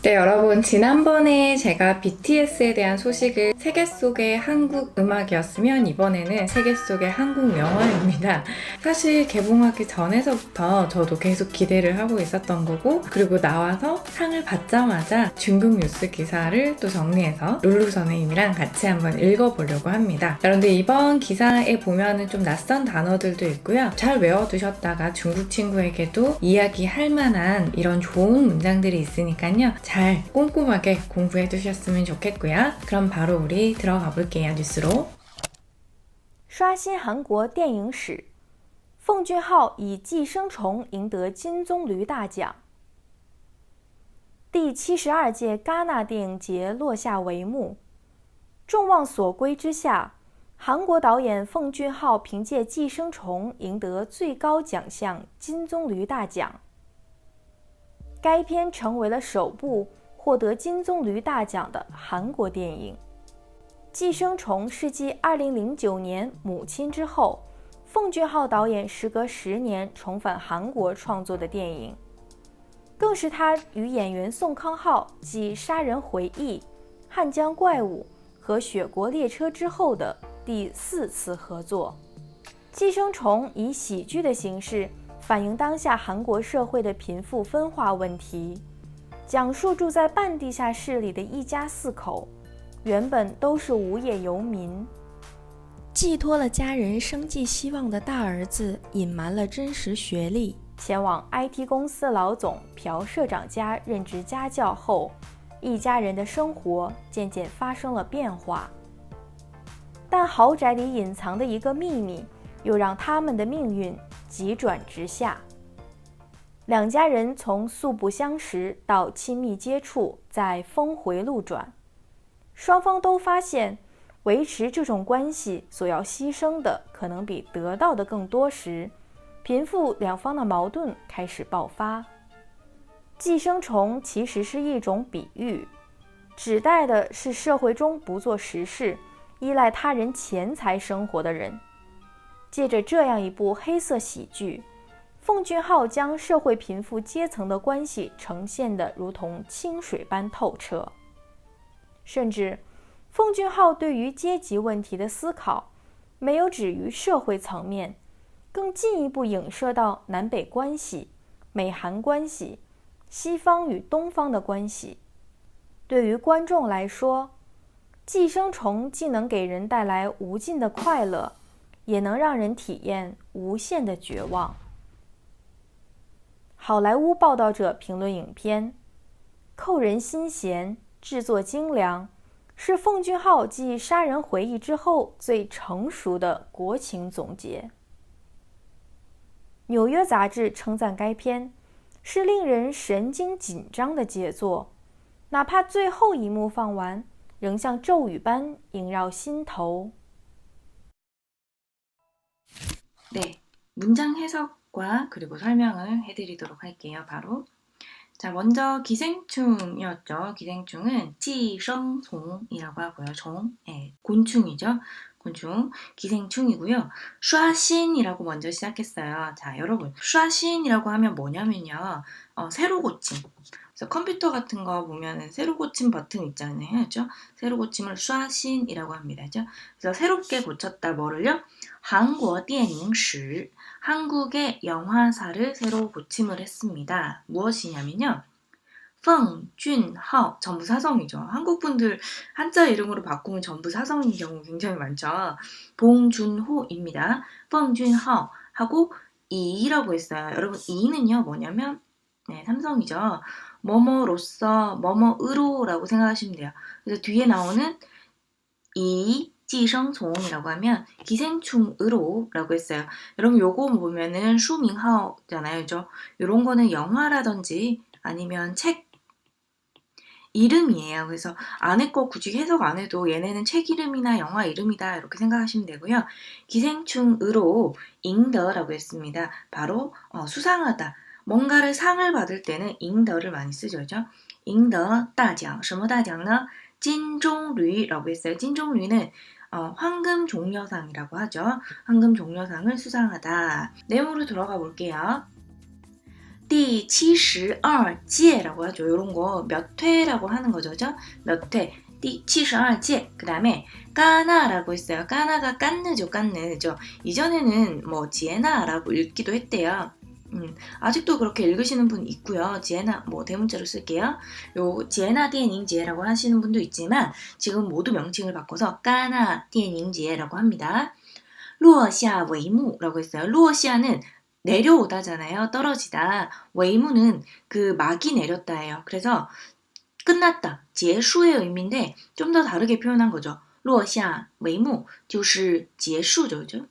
네, 여러분, 지난번에 제가 BTS에 대한 소식을 세계 속의 한국 음악이었으면 이번에는 세계 속의 한국 영화입니다. 사실 개봉하기 전에서부터 저도 계속 기대를 하고 있었던 거고, 그리고 나와서 상을 받자마자 중국 뉴스 기사를 또 정리해서 룰루 선생님이랑 같이 한번 읽어보려고 합니다. 여러분들 이번 기사에 보면은 좀 낯선 단어들도 있고요. 잘 외워두셨다가 중국 친구에게도 이야기할 만한 이런 좋은 문장들이 있으니까요. 잘 꼼꼼하게 공부해 두셨으면 좋겠고요. 그럼 바로 우리 들어가 볼게요. 뉴스로. 刷新韩国电影史，奉俊昊以《寄生虫》赢得金棕榈大奖。第72届戛纳电影节落下帷幕，众望所归之下，韩国导演奉俊昊凭借《寄生虫》赢得最高奖项金棕榈大奖。该片成为了首部获得金棕榈大奖的韩国电影。寄生虫是继2009年《母亲》之后，奉俊昊导演时隔10年重返韩国创作的电影，更是他与演员宋康昊继《杀人回忆》《汉江怪物》和《雪国列车》之后的第4次合作。寄生虫以喜剧的形式反映当下韩国社会的贫富分化问题，讲述住在半地下室里的一家4口，原本都是无业游民，寄托了家人生计希望的大儿子隐瞒了真实学历，前往 IT 公司老总朴社长家任职家教后，一家人的生活渐渐发生了变化。但豪宅里隐藏的一个秘密，又让他们的命运急转直下。两家人从素不相识到亲密接触，再峰回路转，双方都发现维持这种关系所要牺牲的可能比得到的更多时，贫富两方的矛盾开始爆发。寄生虫其实是一种比喻，指代的是社会中不做实事、依赖他人钱财生活的人。借着这样一部黑色喜剧，奉俊昊将社会贫富阶层的关系呈现得如同清水般透彻。甚至，奉俊昊对于阶级问题的思考，没有止于社会层面，更进一步影射到南北关系、美韩关系、西方与东方的关系。对于观众来说，寄生虫既能给人带来无尽的快乐，也能让人体验无限的绝望。好莱坞报道者评论影片，扣人心弦，制作精良，是奉俊昊继《杀人回忆》之后最成熟的国情总结。纽约杂志称赞该片是令人神经紧张的杰作，哪怕最后一幕放完，仍像咒语般萦绕心头。 네, 문장 해석과 그리고 설명을 해드리도록 할게요. 바로 자, 먼저 기생충이었죠. 기생충은 찌성송이라고 하고요. 종, 곤충이죠. 곤충, 기생충이고요. 슈아신이라고 먼저 시작했어요. 자, 여러분, 슈아신이라고 하면 뭐냐면요. 새로 고침. 그래서 컴퓨터 같은 거 보면은 새로 고침 버튼 있잖아요. 그죠? 새로 고침을 슈아신이라고 합니다. 그죠? 그래서 새롭게 고쳤다 뭐를요? 한국 电影史 한국의 영화사를 새로 고침을 했습니다. 무엇이냐면요. 펑준하오 전부 사성이죠. 한국분들 한자 이름으로 바꾸면 전부 사성인 경우 굉장히 많죠. 봉준호입니다. 펑준하오 하고 이라고 했어요. 여러분 이는요 뭐냐면 삼성이죠. 뭐뭐로서 뭐뭐으로라고 생각하시면 돼요. 그래서 뒤에 나오는 이寄生虫이라고 하면 기생충으로 라고 했어요. 여러분 요거 보면은 슈밍하오잖아요. 그죠? 요런 거는 영화라든지 아니면 책 이름이에요. 그래서 안에 거 굳이 해석 안 해도 얘네는 책 이름이나 영화 이름이다 이렇게 생각하시면 되고요. 기생충으로 잉더라고 했습니다. 바로 수상하다. 뭔가를 상을 받을 때는 잉더를 많이 쓰죠. 그죠? 잉더 다奖, 什么大奖呢? 찐종류라고 했어요. 찐종류는 황금 종려상이라고 하죠. 황금 종려상을 수상하다. 내용으로 들어가 볼게요. 第72届라고 하죠. 이런 거 몇 회라고 하는 거죠. 그죠? 몇 회. 第72届. 그 다음에 까나라고 했어요. 까나가 깐느죠. 깐느죠. 이전에는 뭐 지에나라고 읽기도 했대요. 아직도 그렇게 읽으시는 분 있고요. 지에나 뭐 대문자로 쓸게요. 요 지에나 띠에닝지에라고 하시는 분도 있지만 지금 모두 명칭을 바꿔서 까나 띠에닝지에라고 합니다. 루어시아 웨이무라고 했어요. 루어시아는 내려오다잖아요. 떨어지다. 웨이무는 그 막이 내렸다예요. 그래서 끝났다. 结束의 의미인데 좀 더 다르게 표현한 거죠. 落下帷幕就是结束죠. 그죠?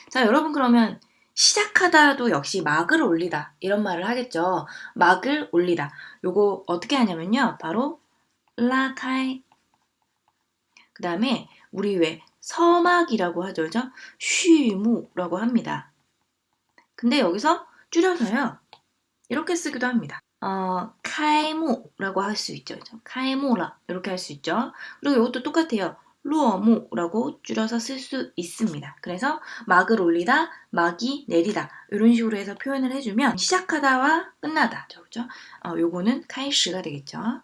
자, 여러분 그러면 시작하다도 역시 막을 올리다 이런 말을 하겠죠. 막을 올리다. 요거 어떻게 하냐면요. 바로 라카이. 그 다음에 우리 왜 서막이라고 하죠. 그죠? 쉬무라고 합니다. 근데 여기서 줄여서요. 이렇게 쓰기도 합니다. 카이무라고 할 수 있죠. 그죠? 카이무라 이렇게 할 수 있죠. 그리고 이것도 똑같아요. 루어무라고 줄여서 쓸 수 있습니다. 그래서 막을 올리다, 막이 내리다 이런 식으로 해서 표현을 해주면 시작하다와 끝나다. 그죠? 요거는 카이시가 되겠죠.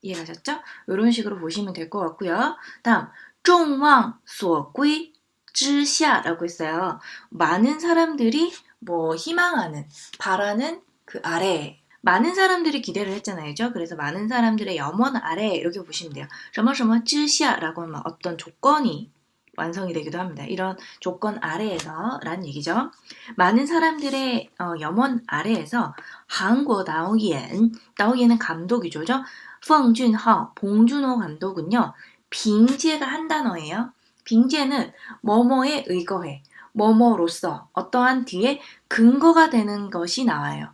이해가셨죠? 이런 식으로 보시면 될 것 같고요. 다음, 众望所归之下라고 했어요. 많은 사람들이 뭐 희망하는, 바라는 그 아래. 많은 사람들이 기대를 했잖아요. 그죠? 그래서 많은 사람들의 염원 아래 이렇게 보시면 돼요. 什么什么之下라고 하면 어떤 조건이 완성이 되기도 합니다. 이런 조건 아래에서 라는 얘기죠. 많은 사람들의 염원 아래에서 한국导演은 감독이죠. 그죠? 펑준하오, 봉준호 감독은요. 빙제가 한 단어예요. 빙제는 뭐뭐에 의거해, 뭐뭐로서 어떠한 뒤에 근거가 되는 것이 나와요.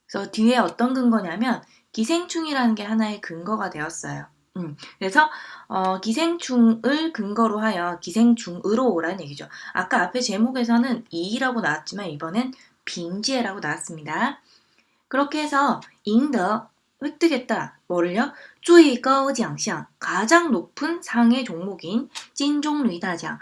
그래서 뒤에 어떤 근거냐면 기생충이라는 게 하나의 근거가 되었어요. 그래서 기생충을 근거로 하여 기생충으로라는 얘기죠. 아까 앞에 제목에서는 이라고 나왔지만 이번엔 빙제라고 나왔습니다. 그렇게 해서 잉더 획득했다. 뭐를요? 最高奖项 가장 높은 상의 종목인 찐종루이다奖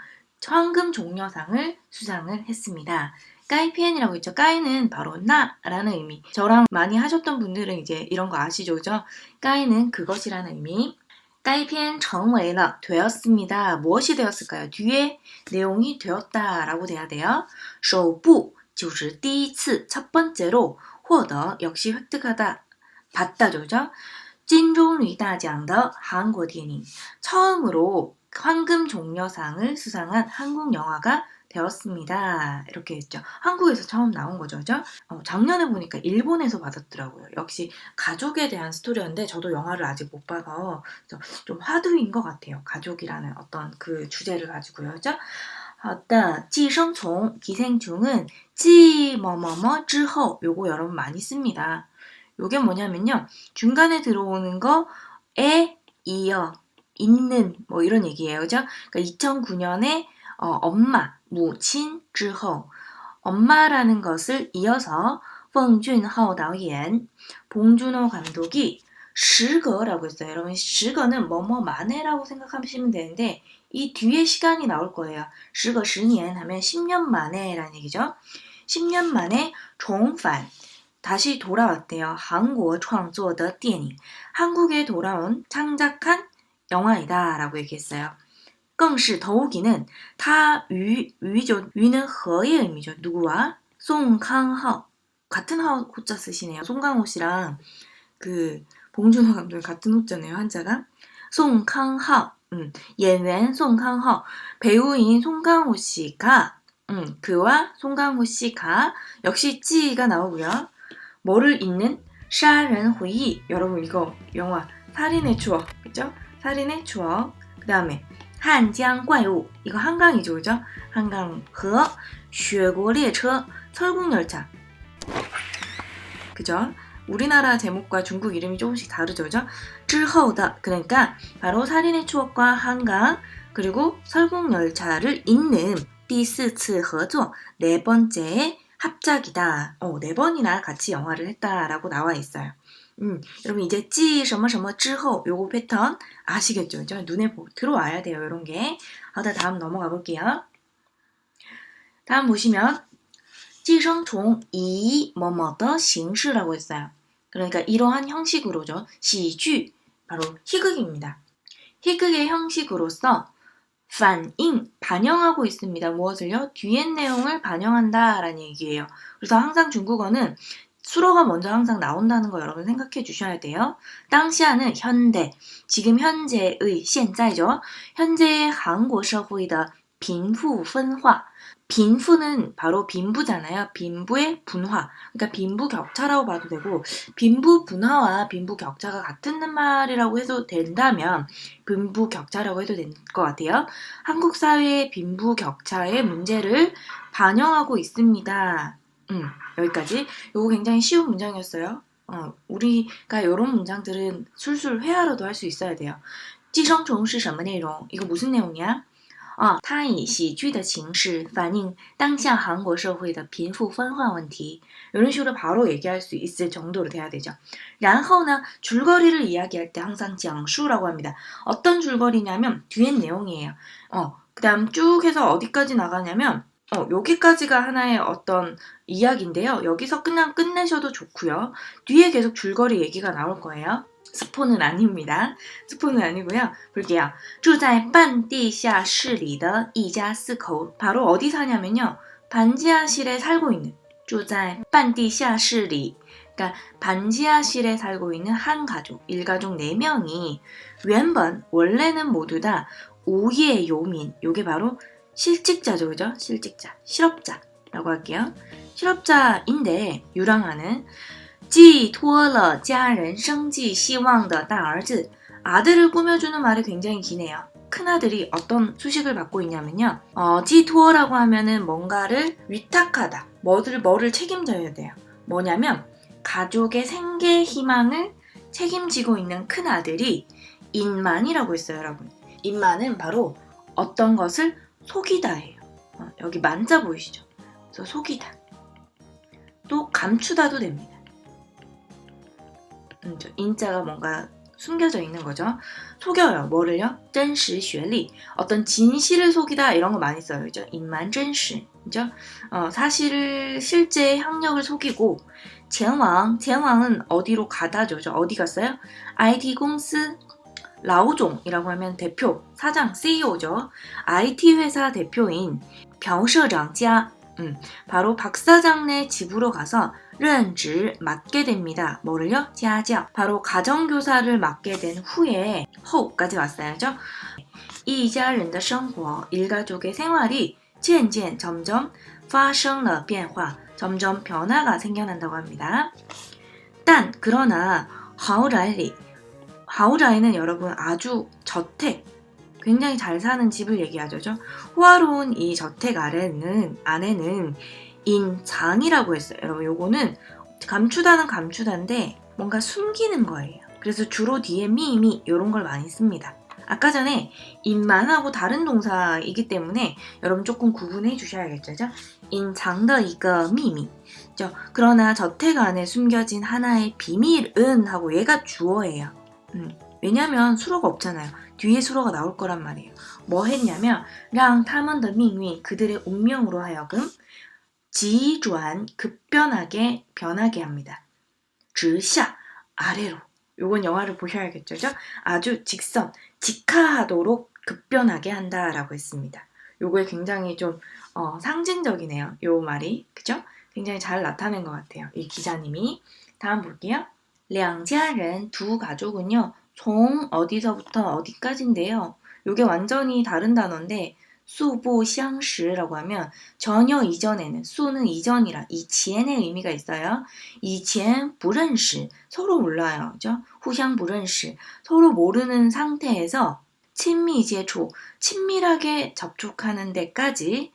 황금 종려상을 수상을 했습니다. 까이피엔이라고 했죠. 까이는 바로 나라는 의미. 저랑 많이 하셨던 분들은 이제 이런 거 아시죠? 그죠? 까이는 그것이라는 의미. 까이피엔 정웨이러 되었습니다. 무엇이 되었을까요? 뒤에 내용이 되었다라고 돼야 돼요. 首部就是第一次 첫 번째로 获得 역시 획득하다 받다죠. 그죠? 찐종루이다奖的 한국 电影 처음으로 황금 종려상을 수상한 한국 영화가 되었습니다. 이렇게 했죠. 한국에서 처음 나온 거죠. 그죠? 작년에 보니까 일본에서 받았더라고요. 역시 가족에 대한 스토리였는데 저도 영화를 아직 못 봐서 좀 화두인 것 같아요. 가족이라는 어떤 그 주제를 가지고요. 그죠? 好的, 寄生虫, 기생충은 寄뭐뭐뭐 之后 요거 여러분 많이 씁니다. 요게 뭐냐면요. 중간에 들어오는 거에 이어 있는 뭐 이런 얘기예요. 그죠? 그러니까 2009년에 엄마, 무친 之后 엄마라는 것을 이어서 펑준하오 导演 봉준호 감독이 10거라고 했어요. 여러분 10거는 뭐뭐 만에라고 생각하시면 되는데 이 뒤에 시간이 나올 거예요. 10거 10년 하면 10년 만에라는 얘기죠. 10년 만에 重返 다시 돌아왔대요. 한국 创作的电影 한국에 돌아온 창작한 영화이다 라고 얘기했어요. 更是 더욱이는 타 위죠. 위는 허의 의미죠. 누구와? 송강호 같은 호자 쓰시네요. 송강호 씨랑 그 봉준호 감독이 같은 호자네요. 한자가. 송강호 演员 송강호 배우인 송강호 씨가 그와 송강호 씨가 역시 찌가 나오고요. 뭐를 잇는? 杀人回忆 여러분 이거 영화 살인의 추억 그죠? 살인의 추억 그 다음에 한江怪物 이거 한강이죠 그죠? 한강 和雪国列车 철국열차 그죠? 우리나라 제목과 중국 이름이 조금씩 다르죠 그죠? 之后的 그러니까 바로 살인의 추억과 한강 그리고 설국열차를 잇는 第四次合作 네 번째 합작이다. 4번이나 같이 영화를 했다라고 나와 있어요. 여러분 이제 记什么什么之后 요거 패턴 아시겠죠? 그죠? 눈에 들어와야 돼요. 이런 게. 다음 넘어가 볼게요. 다음 보시면 寄生虫以 뭐뭐더 形式라고 했어요. 그러니까 이러한 형식으로죠. 시주 바로 희극입니다. 희극의 형식으로서 反映 반영하고 있습니다. 무엇을요? 뒤의 내용을 반영한다 라는 얘기예요. 그래서 항상 중국어는 수로가 먼저 항상 나온다는 거 여러분 생각해 주셔야 돼요. 당시아는 현대, 지금 현재의 现在죠. 현재의 한국社会的贫富分化. 빈부는 바로 빈부잖아요. 빈부의 분화. 그러니까 빈부 격차라고 봐도 되고 빈부 분화와 빈부 격차가 같은 말이라고 해도 된다면 빈부 격차라고 해도 될 것 같아요. 한국 사회의 빈부 격차의 문제를 반영하고 있습니다. 여기까지. 요거 굉장히 쉬운 문장이었어요. 우리가 이런 문장들은 술술 회화로도 할 수 있어야 돼요. 寄生虫是什么内容? 이거 무슨 내용이야? 它以喜剧的形式反映当下韩国社会的贫富分化问题. 이런 식으로 바로 얘기할 수 있을 정도로 돼야 되죠. 然后呢, 줄거리를 이야기할 때 항상 讲述라고 합니다. 어떤 줄거리냐면 뒤엔 내용이에요. 그 다음 쭉 해서 어디까지 나가냐면 여기까지가 하나의 어떤 이야기인데요. 여기서 그냥 끝내셔도 좋고요. 뒤에 계속 줄거리 얘기가 나올 거예요. 스포는 아닙니다. 스포는 아니고요. 볼게요. 住在半地下室里的一家四口. 바로 어디 사냐면요. 반지하실에 살고 있는 住在半地下室里. 그러니까 반지하실에 살고 있는 한 가족, 일가족 4명이 原本 원래는 모두 다 우예 요민. 요게 바로 실직자죠. 그죠? 실직자, 실업자라고 할게요. 실업자인데 유랑하는 寄托了家人生计希望的大儿子. 아들을 꾸며주는 말이 굉장히 기네요. 큰아들이 어떤 수식을 받고 있냐면요. 寄托라고 하면은 뭔가를 위탁하다. 뭐를 책임져야 돼요. 뭐냐면 가족의 생계 희망을 책임지고 있는 큰아들이 인만이라고 했어요, 여러분. 인만은 바로 어떤 것을 속이다예요. 여기 만자 보이시죠? 그래서 속이다. 또 감추다도 됩니다. 인자가 뭔가 숨겨져 있는 거죠. 속여요. 뭐를요? 真实学历. 어떤 진실을 속이다 이런 거 많이 써요. 그죠? 인만 真实. 그죠? 사실을 실제 학력을 속이고 前往, 前往은 어디로 가다죠. 어디 갔어요? IT 공司 라오종이라고 하면 대표, 사장, CEO죠. IT 회사 대표인 朴社长家 바로 박 사장네 집으로 가서 任职 맡게 됩니다. 뭐를요? 家教. 바로 가정교사를 맡게 된 후에 后까지 왔어야죠. 이家人的生活, 일가족의 생활이 渐渐 점점 发生了变化, 점점 변화가 생겨난다고 합니다. 단 그러나 豪宅里, 豪宅는 여러분 아주 저택, 굉장히 잘 사는 집을 얘기하죠. 호화로운 이 저택 안에는 인장이라고 했어요. 여러분 요거는 감추다는 감추다인데 뭔가 숨기는 거예요. 그래서 주로 뒤에 미미 이런 걸 많이 씁니다. 아까 전에 인만하고 다른 동사이기 때문에 여러분 조금 구분해 주셔야겠죠. 인장의 이거 미미. 그러나 저택 안에 숨겨진 하나의 비밀은 하고 얘가 주어예요. 왜냐면 수로가 없잖아요. 뒤에 수로가 나올 거란 말이에요. 뭐 했냐면 让他们的命运 그들의 운명으로 하여금 急转 급변하게 변하게 합니다. 直下 아래로. 요건 영화를 보셔야겠죠. 아주 직선, 직하하도록 급변하게 한다라고 했습니다. 요거에 굉장히 좀 상징적이네요. 요 말이. 그죠? 굉장히 잘 나타낸 것 같아요. 이 기자님이. 다음 볼게요. 两家人 두 가족은요. 从어디서부터 어디까지인데요. 요게 완전히 다른 단어인데 素不相识라고 하면 전혀 이전에는, 수는 이전이라 이前의 의미가 있어요. 以前不认识 서로 몰라요. 그죠? 互相不认识 서로 모르는 상태에서 친미接触 친밀하게 접촉하는 데까지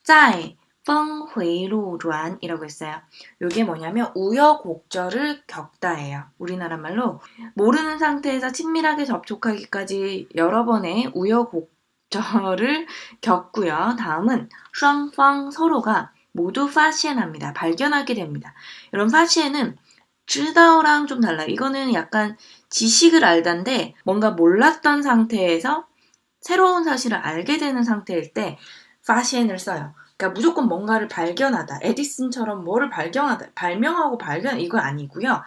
在峰回路转이라고 했어요. 이게 뭐냐면 우여곡절을 겪다예요. 우리나라 말로 모르는 상태에서 친밀하게 접촉하기까지 여러 번의 우여곡절을 겪고요. 다음은 双方 서로가 모두 파시엔합니다. 발견하게 됩니다. 여러분 파시엔은 知道랑 좀 달라요. 이거는 약간 지식을 알다인데 뭔가 몰랐던 상태에서 새로운 사실을 알게 되는 상태일 때 파시엔을 써요. 그러니까 무조건 뭔가를 발견하다. 에디슨처럼 뭐를 발견하다. 발명하고 발견 이거 아니고요.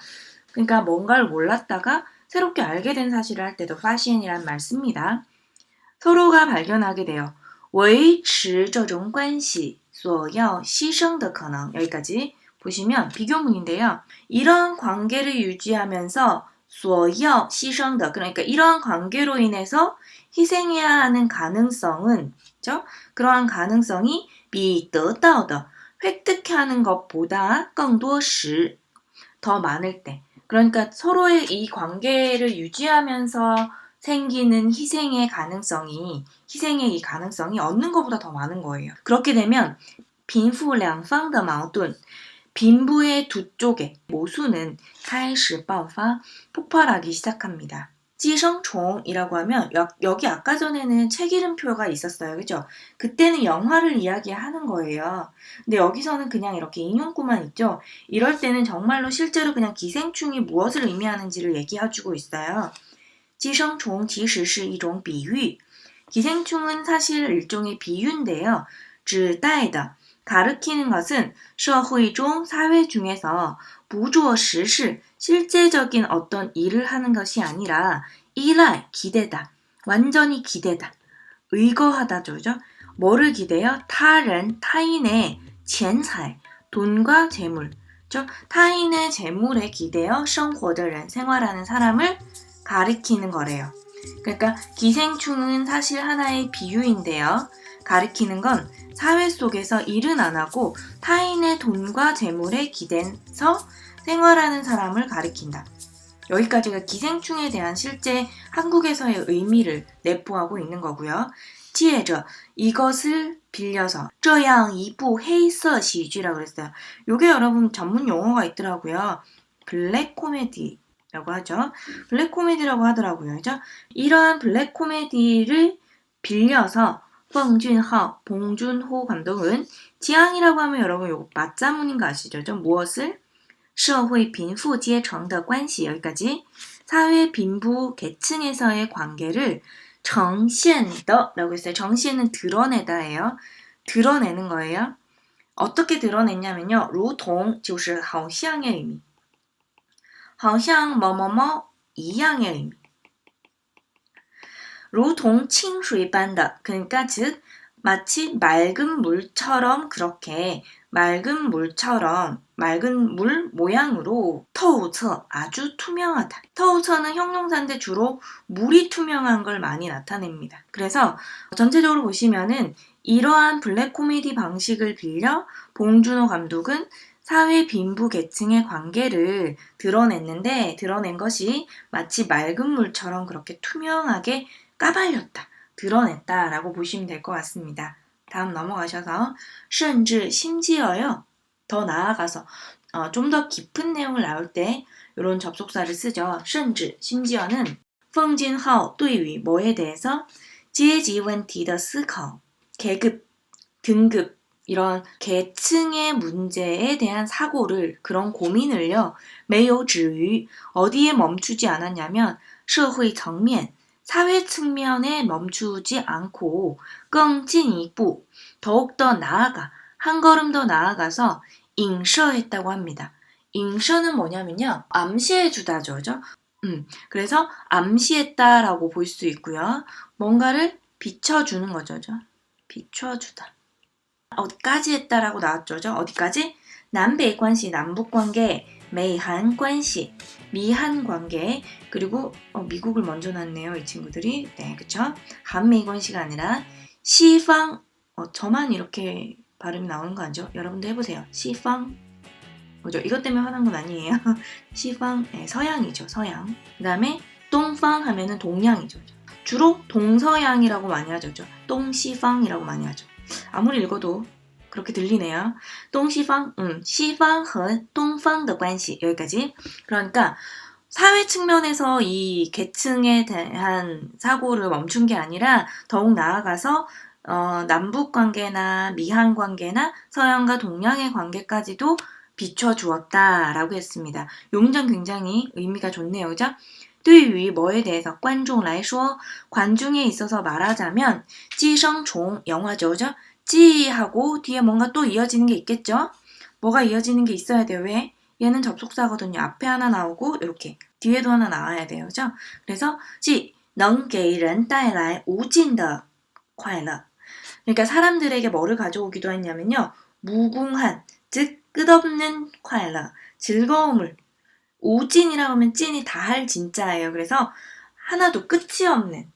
그러니까 뭔가를 몰랐다가 새롭게 알게 된 사실을 할 때도 파시엔이란 말 씁니다. 서로가 발견하게 되어 维持这种关系所要牺牲的可能 여기까지 보시면 비교문인데요. 이런 관계를 유지하면서 所要牺牲的 그러니까 이런 관계로 인해서 희생해야 하는 가능성은 그렇죠? 그러한 가능성이 比得到的 획득하는 것보다 更多时 더 많을 때 그러니까 서로의 이 관계를 유지하면서 생기는 희생의 이 가능성이 얻는 것보다 더 많은 거예요. 그렇게 되면 빈부 两方的矛盾 빈부의 두 쪽의 모순은 开始爆发 폭발하기 시작합니다. 寄生虫이라고 하면 여기 아까 전에는 책 이름표가 있었어요. 그죠? 그때는 영화를 이야기하는 거예요. 근데 여기서는 그냥 이렇게 인용구만 있죠. 이럴 때는 정말로 실제로 그냥 기생충이 무엇을 의미하는지를 얘기해주고 있어요. 寄生虫其实是一种比喻 기생충은 사실 일종의 비유인데요. 指代的 가르키는 것은 社会中 사회 중에서 不做实事 실제적인 어떤 일을 하는 것이 아니라 依赖 기대다. 완전히 기대다. 의거하다죠. 뭐를 기대요? 타인의 钱财 돈과 재물. 타인의 재물에 기대어 生活的人 생활하는 사람을 가리키는 거래요. 그러니까 기생충은 사실 하나의 비유인데요. 가리키는 건 사회 속에서 일은 안 하고 타인의 돈과 재물에 기대서 생활하는 사람을 가리킨다. 여기까지가 기생충에 대한 실제 한국에서의 의미를 내포하고 있는 거고요. 接着 이것을 빌려서 这样一部黑色喜剧라고 그랬어요. 요게 여러분 전문 용어가 있더라고요. 블랙 코미디라고 하죠. 블랙 코미디라고 하더라고요. 그죠? 이러한 블랙 코미디를 빌려서 펑준하오, 봉준호 감독은 지향이라고 하면 여러분 요거 맞자문인 거 아시죠? 무엇을? 社会贫富阶层的关系 여기까지 사회 빈부 계층에서의 관계를 呈现的 라고 했어요. 呈现은 드러내다예요. 드러내는 거예요. 어떻게 드러냈냐면요. 如同就是好像의 의미. 好像뭐뭐뭐 이양의 의미. 如同清水般的 그러니까 즉 마치 맑은 물처럼 그렇게 맑은 물 모양으로 透彻 아주 투명하다. 透彻는 형용사인데 주로 물이 투명한 걸 많이 나타냅니다. 그래서 전체적으로 보시면은 이러한 블랙 코미디 방식을 빌려 봉준호 감독은 사회 빈부 계층의 관계를 드러낸 것이 마치 맑은 물처럼 그렇게 투명하게 까발렸다. 드러냈다라고 보시면 될 것 같습니다. 다음 넘어가셔서 甚至 심지어요. 더 나아가서 좀 더 깊은 내용을 나올 때 이런 접속사를 쓰죠. 甚至 심지어는 奉俊昊对于 뭐에 대해서 阶级问题的思考 계급, 등급 이런 계층의 문제에 대한 사고를 그런 고민을요. 没有止于 어디에 멈추지 않았냐면 社会层面 사회 측면에 멈추지 않고 更进一步 더욱더 나아가 한 걸음 더 나아가서 影射했다고 합니다. 影射는 뭐냐면요. 암시해주다죠. 그죠? 그래서 암시했다라고 볼 수 있고요. 뭔가를 비춰주는 거죠. 비춰주다. 어디까지 했다라고 나왔죠. 어디까지? 남북 관계, 남북 관계, 매한 관계, 미한 관계, 그리고 미국을 먼저 놨네요. 이 친구들이. 네, 그쵸? 한미 관계가 아니라 시방, 저만 이렇게 발음이 나오는 거 아니죠? 여러분도 해보세요. 시방. 그죠? 이것 때문에 화난 건 아니에요. 시방, 네, 서양이죠. 서양. 그 다음에 동방 하면은 동양이죠. 주로 동서양이라고 많이 하죠. 동시방이라고 많이 하죠. 아무리 읽어도 그렇게 들리네요. 동시방, 시방和 동방的关系 여기까지. 그러니까 사회 측면에서 이 계층에 대한 사고를 멈춘 게 아니라 더욱 나아가서 남북 관계나 미한 관계나 서양과 동양의 관계까지도 비춰주었다라고 했습니다. 용장 굉장히 의미가 좋네요. 그죠? 对于 뭐에 대해서 观众来说 관중에 있어서 말하자면 寄生虫 영화죠. 찌하고 뒤에 뭔가 또 이어지는 게 있겠죠? 뭐가 이어지는 게 있어야 돼요. 왜? 얘는 접속사거든요. 앞에 하나 나오고 이렇게 뒤에도 하나 나와야 돼요. 그죠? 그래서 能给人带来无尽的快乐. 그러니까 사람들에게 뭐를 가져오기도 했냐면요. 무궁한, 즉 끝없는 快乐, 즐거움을. 우진이라고 하면 찐이 다할 진짜예요. 그래서 하나도 끝이 없는,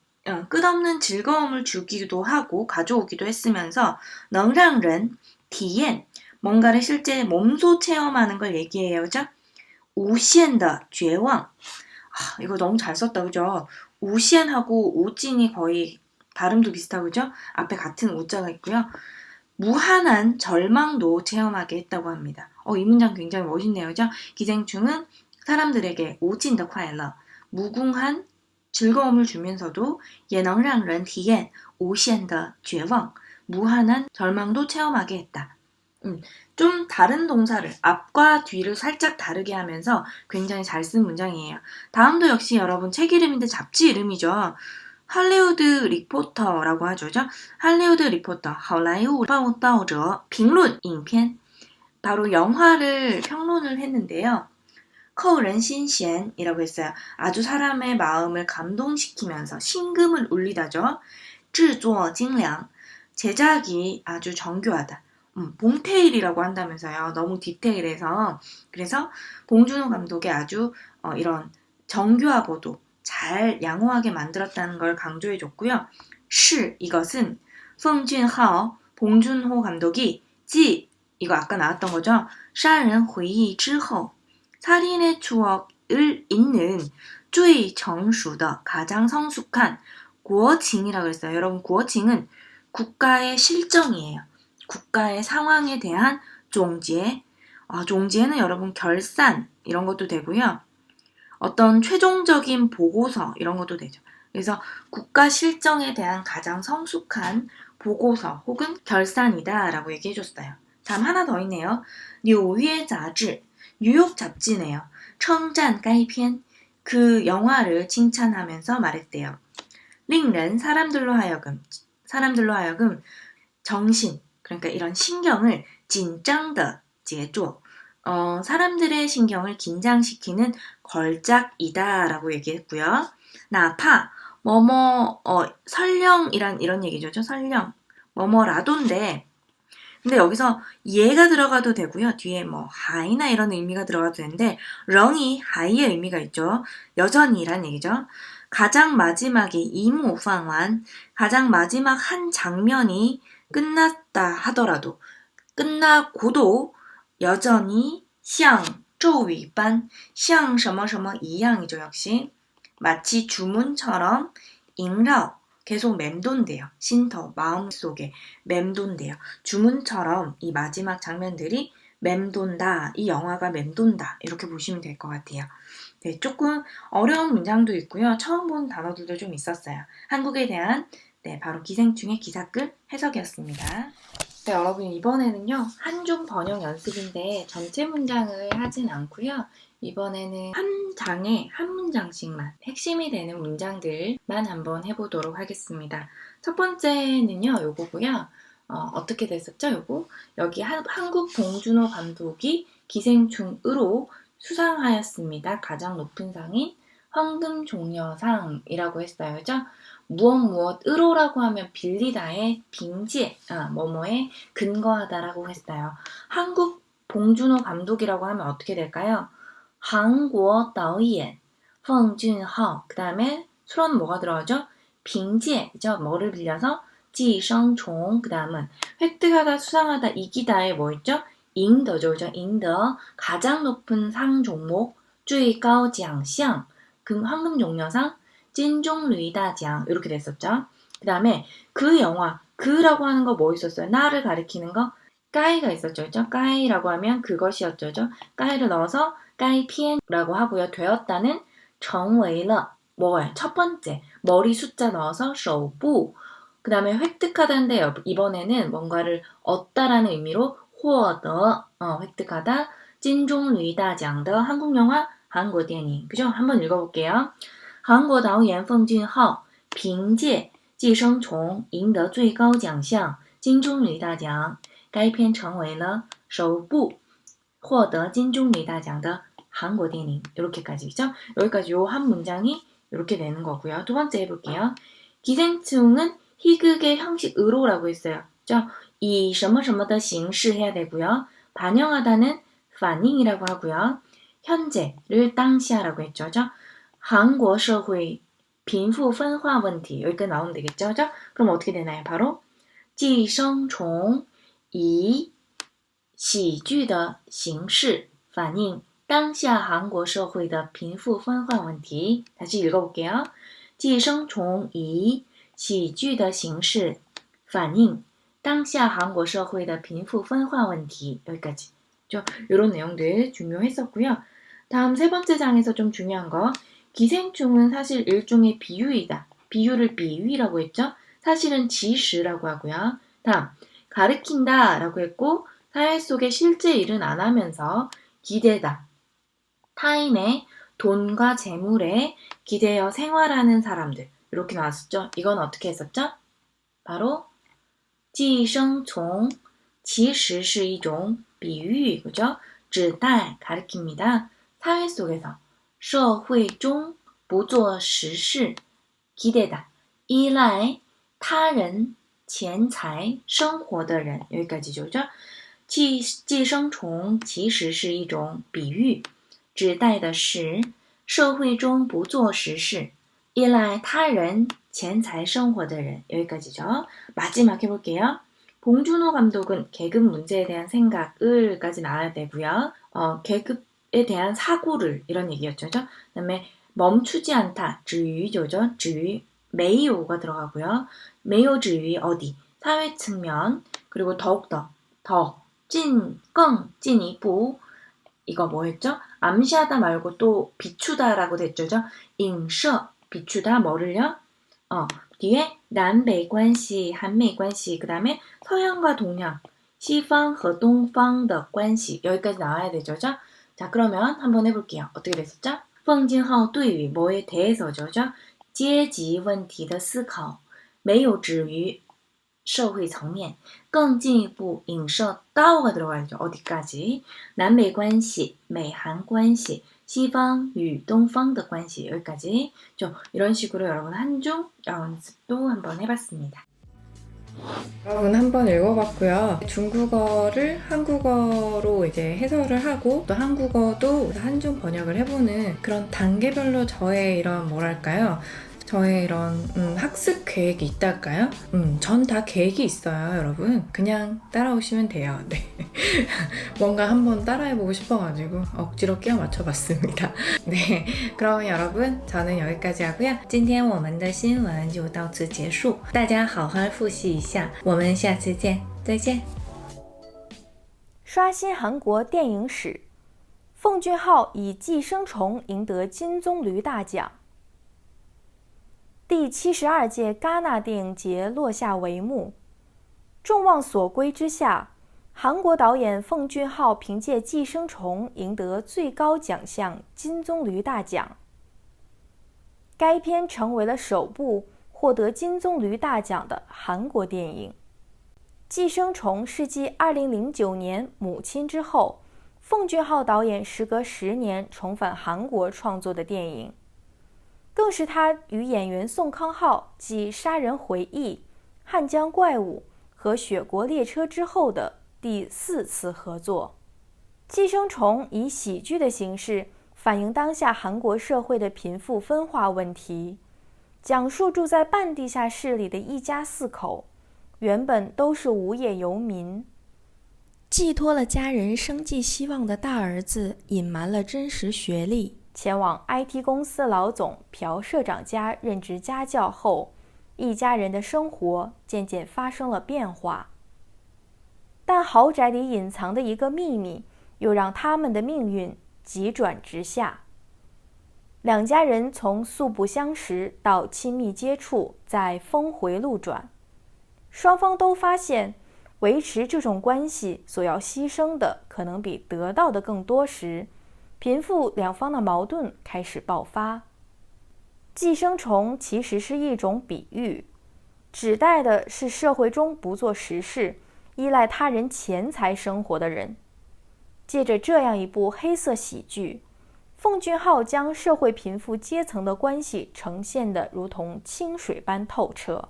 끝없는 즐거움을 주기도 하고 가져오기도 했으면서 能让人体验, 뭔가를 실제 몸소 체험하는 걸 얘기해요. 그죠? 无限的绝望. 이거 너무 잘 썼다. 그죠? 우시엔하고 우진이 거의 발음도 비슷하고 그죠? 앞에 같은 우자가 있고요. 무한한 절망도 체험하게 했다고 합니다. 이 문장 굉장히 멋있네요. 그죠? 기생충은 사람들에게 우진더 콰일러, 무궁한 즐거움을 주면서도 也能让人体验无限的绝望, 무한한 절망도 체험하게 했다. 좀 다른 동사를 앞과 뒤를 살짝 다르게 하면서 굉장히 잘 쓴 문장이에요. 다음도 역시 여러분 책 이름인데 잡지 이름이죠. 할리우드 리포터라고 하죠. 할리우드 리포터, 好莱坞报道者 评论影片. 바로 영화를 평론을 했는데요. 扣人心弦이라고 했어요. 아주 사람의 마음을 감동시키면서 심금을 울리다죠. 制作精良, 제작이 아주 정교하다. 봉테일이라고 한다면서요. 너무 디테일해서. 그래서 봉준호 감독이 아주 이런 정교하고도 잘 양호하게 만들었다는 걸 강조해줬고요. 是 이것은 奉俊昊 봉준호 감독이 继 이거 아까 나왔던 거죠. 杀人回忆之后 살인의 추억을 잇는 最成熟的 가장 성숙한 国情이라고 했어요. 여러분 国情은 국가의 실정이에요. 국가의 상황에 대한 종지에, 종지에는 여러분 결산 이런 것도 되고요. 어떤 최종적인 보고서 이런 것도 되죠. 그래서 국가 실정에 대한 가장 성숙한 보고서 혹은 결산이다 라고 얘기해 줬어요. 다음 하나 더 있네요. 纽约杂志, 뉴욕 잡지네요. 称赞该片, 그 영화를 칭찬하면서 말했대요. 令人, 사람들로 하여금 정신, 그러니까 이런 신경을 紧张的节奏, 사람들의 신경을 긴장시키는 걸작이다 라고 얘기했고요. 나파, 설령이란 이런 얘기죠. 설령, 뭐뭐라도인데, 근데 여기서 예가 들어가도 되고요. 뒤에 하이나 이런 의미가 들어가도 되는데, 렁이 하이의 의미가 있죠. 여전히란 얘기죠. 가장 마지막에 이무방완, 가장 마지막 한 장면이 끝났다 하더라도, 끝나고도 여전히 像咒语般, 像什么什么 이양이죠. 역시 마치 주문처럼 萦绕, 계속 맴돈대요. 신터, 마음속에 맴돈대요. 주문처럼 이 마지막 장면들이 맴돈다, 이 영화가 맴돈다 이렇게 보시면 될 것 같아요. 네, 조금 어려운 문장도 있고요. 처음 본 단어들도 좀 있었어요. 한국에 대한 바로 기생충의 기사글 해석이었습니다. 네, 여러분 이번에는요. 한중 번역 연습인데 전체 문장을 하진 않고요. 이번에는 한 장에 한 문장씩만 핵심이 되는 문장들만 한번 해보도록 하겠습니다. 첫 번째는요. 요거고요. 어떻게 됐었죠? 요거 여기 한국 봉준호 감독이 기생충으로 수상하였습니다. 가장 높은 상인 황금종려상이라고 했어요. 그죠? 무엇으로라고 하면 빌리다의 빙지, 뭐뭐에 근거하다라고 했어요. 한국 봉준호 감독이라고 하면 어떻게 될까요? 한국 导演 奉俊昊, 그 다음에 수로는 뭐가 들어가죠? 빙지죠. 뭐를 빌려서 寄生虫, 그 다음은 획득하다, 수상하다, 이기다에 뭐 있죠? 赢得죠. 그죠? 赢得 가장 높은 상 종목 最高奖项 황금종려상, 金棕榈大奖 이렇게 됐었죠. 그 다음에 그 영화, 그라고 하는 거 뭐 있었어요? 나를 가리키는 거 까이가 있었죠. 그죠? 까이라고 하면 그것이었죠. 까이를 넣어서 까이피엔라고 하고요. 되었다는 成为了 뭐예요? 첫 번째 머리 숫자 넣어서 首部, 그 다음에 획득하다인데 이번에는 뭔가를 얻다라는 의미로 获得, 획득하다, 金棕榈大奖的 한국 영화, 한국 电影. 그죠? 한번 읽어볼게요. 韩国导演奉俊昊凭借《寄生虫》赢得最高奖项金棕榈大奖，该片成为了首部获得金棕榈大奖的韩国电影. 이렇게까지죠. 여기까지 요 한 문장이 이렇게 되는 거고요. 두 번째 해볼게요. 기생충은 희극의 형식으로라고 했어요. 이 什么什么的形式 해야 되고요. 반영하다는 反应이라고 하고요. 현재를 당시라고 했죠. 한국社会贫富分化问题 여기까지 나오면 되겠죠. 그럼 어떻게 되나요? 바로 寄生虫以喜剧的形式反映当下韩国社会的贫富分化问题. 다시 읽어볼게요. 寄生虫以喜剧的形式反映当下韩国社会的贫富分化问题. 여기까지. 이런 내용들 중요했었고요. 다음 세 번째 장에서 좀 중요한 거. 기생충은 사실 일종의 비유이다. 비유를 비유라고 했죠. 사실은 지시라고 하고요. 다음 가르친다 라고 했고 사회 속에 실제 일은 안 하면서 기대다. 타인의 돈과 재물에 기대어 생활하는 사람들. 이렇게 나왔었죠. 이건 어떻게 했었죠? 바로 寄生虫其实是一种比喻, 그죠? 指代 가르칩니다. 사회 속에서 社会中不做实事 기대다. 依赖他人钱财生活的人 여기까지죠. 寄生虫其实是一种比喻指代的是社会中不做实事依赖他人钱财生活的人 여기까지죠. 마지막 해볼게요. 봉준호 감독은 계급 문제에 대한 생각을까지 나와야 되고요. 계급에 대한 사고를 이런 얘기였죠. 그 다음에 멈추지 않다, 止于죠. 止于 메이오가 들어가고요. 메이오 止于 어디, 사회 측면, 그리고 더욱더, 더, 찐, 껑, 찐 이부 이거 뭐였죠? 암시하다 말고 또 비추다라고 됐죠. 인셔, 비추다, 뭐를요? 뒤에 남北关系, 한미关系, 그 다음에 서양과 동양, 西方和东方的关系 여기까지 나와야 되죠. 자, 그러면 한번 해볼게요. 어떻게 됐었죠? 奉俊昊对于 뭐에 대해서죠. 阶级问题的思考没有止于社会层面更进一步影射到가 들어가야죠. 어디까지? 남北关系,美韩关系, 西方与东方的关系 여기까지. 이런 식으로 여러분 한중 연습도 한번 해봤습니다. 여러분 한번 읽어봤고요. 중국어를 한국어로 이제 해설을 하고 또 한국어도 한중 번역을 해보는 그런 단계별로 저의 이런 뭐랄까요? 저의 이런 학습 계획이 있달까요? 전 다 계획이 있어요, 여러분. 그냥 따라오시면 돼요. 네. 뭔가 한번 따라해보고 싶어가지고 억지로 끼워 맞춰봤습니다. 네, 그럼 여러분 저는 여기까지 하고요. 今天我们的新闻就到此结束。大家好好复习一下，我们下次见，再见。刷新韩国电影史，奉俊昊以《寄生虫》赢得金棕榈大奖。第72届戛纳电影节落下帷幕，众望所归之下，韩国导演奉俊昊凭借《寄生虫》赢得最高奖项金棕榈大奖。该片成为了首部获得金棕榈大奖的韩国电影。《寄生虫》是继2009年《母亲》之后，奉俊昊导演时隔10年重返韩国创作的电影。更是他与演员宋康昊继《杀人回忆》、《汉江怪物》和《雪国列车》之后的第4次合作。《寄生虫》以喜剧的形式反映当下韩国社会的贫富分化问题，讲述住在半地下室里的一家4口，原本都是无业游民，寄托了家人生计希望的大儿子隐瞒了真实学历，前往 IT 公司老总朴社长家任职家教后，一家人的生活渐渐发生了变化。但豪宅里隐藏的一个秘密，又让他们的命运急转直下。两家人从素不相识到亲密接触，再峰回路转，双方都发现维持这种关系所要牺牲的可能比得到的更多时，贫富两方的矛盾开始爆发。寄生虫其实是一种比喻，指代的是社会中不做实事、依赖他人钱财生活的人。借着这样一部黑色喜剧，奉俊昊将社会贫富阶层的关系呈现得如同清水般透彻。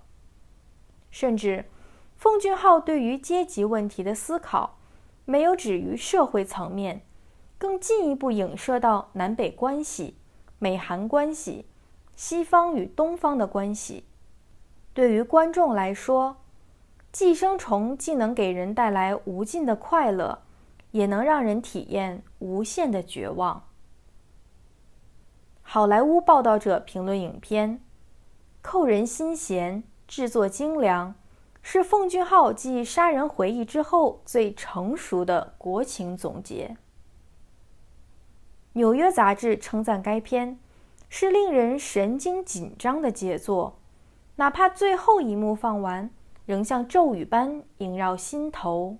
甚至，奉俊昊对于阶级问题的思考，没有止于社会层面，更进一步影射到南北关系、美韩关系、西方与东方的关系。对于观众来说，寄生虫既能给人带来无尽的快乐，也能让人体验无限的绝望。好莱坞报道者评论影片，扣人心弦，制作精良，是奉俊昊继《杀人回忆》之后最成熟的国情总结。纽约杂志称赞该片是令人神经紧张的杰作，哪怕最后一幕放完，仍像骤雨般萦绕心头。